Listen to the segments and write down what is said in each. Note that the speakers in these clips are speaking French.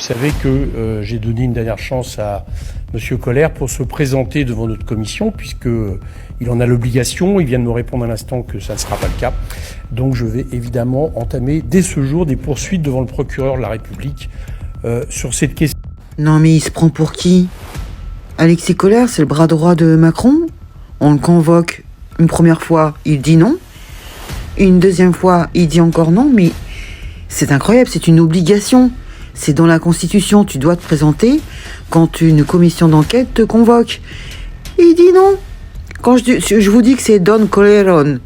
savez que j'ai donné une dernière chance à M. Colère pour se présenter devant notre commission, puisqu'il en a l'obligation. Il vient de me répondre à l'instant que ça ne sera pas le cas. Donc je vais évidemment entamer dès ce jour des poursuites devant le procureur de la République sur cette question. Non mais il se prend pour qui? Alexis Colère, c'est le bras droit de Macron. On le convoque une première fois, il dit non. Une deuxième fois, il dit encore non, mais c'est incroyable, c'est une obligation. C'est dans la Constitution, tu dois te présenter quand une commission d'enquête te convoque. Il dit non. Quand je vous dis que c'est Don Corleone,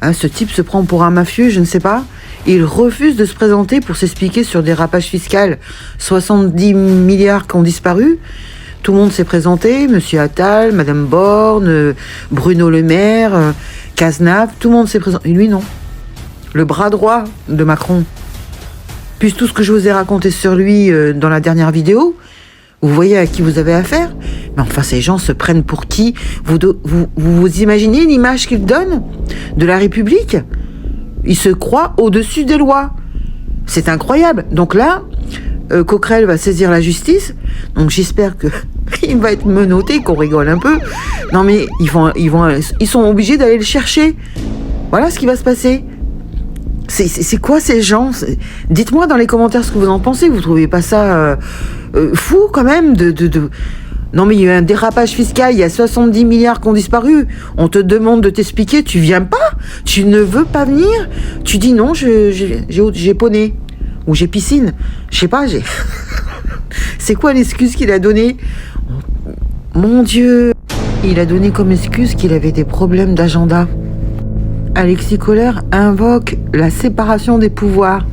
hein, ce type se prend pour un mafieux, je ne sais pas. Il refuse de se présenter pour s'expliquer sur des rapages fiscaux. 70 milliards qui ont disparu. Tout le monde s'est présenté, Monsieur Attal, Madame Borne, Bruno Le Maire, Cazenave, tout le monde s'est présenté. Et lui, non. Le bras droit de Macron. Puis tout ce que je vous ai raconté sur lui dans la dernière vidéo, vous voyez à qui vous avez affaire. Mais enfin, ces gens se prennent pour qui? Vous imaginez l'image qu'ils donnent de la République? Ils se croient au-dessus des lois. C'est incroyable. Donc là, Coquerel va saisir la justice. Donc j'espère que il va être menotté, qu'on rigole un peu. Non mais ils sont obligés d'aller le chercher. Voilà ce qui va se passer. C'est quoi ces gens? Dites-moi dans les commentaires ce que vous en pensez. Vous trouvez pas ça fou quand même Non mais il y a eu un dérapage fiscal, il y a 70 milliards qui ont disparu. On te demande de t'expliquer, tu viens pas? Tu ne veux pas venir? Tu dis non, j'ai poney. Ou j'ai piscine. Je sais pas, C'est quoi l'excuse qu'il a donnée? Mon Dieu. Il a donné comme excuse qu'il avait des problèmes d'agenda. Alexis Colère invoque la séparation des pouvoirs.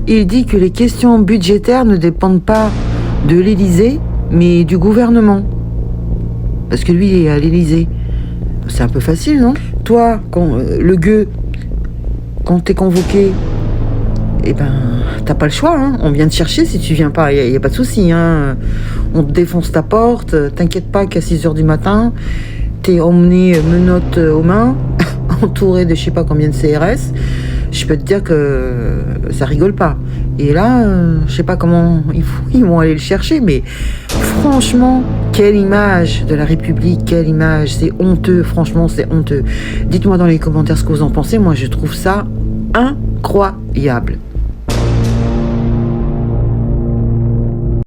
Il dit que les questions budgétaires ne dépendent pas de l'Élysée, mais du gouvernement. Parce que lui, il est à l'Élysée. C'est un peu facile, non? Toi, le gueux, quand t'es convoqué, eh ben, t'as pas le choix, hein. On vient te chercher si tu viens pas, y a pas de souci, hein. On te défonce ta porte, t'inquiète pas qu'à 6h du matin, t'es emmené menottes aux mains, entouré de je sais pas combien de CRS. Je peux te dire que ça rigole pas. Et là, je sais pas comment ils vont aller le chercher, mais franchement, quelle image de la République, quelle image, c'est honteux, franchement, c'est honteux. Dites-moi dans les commentaires ce que vous en pensez, moi je trouve ça incroyable.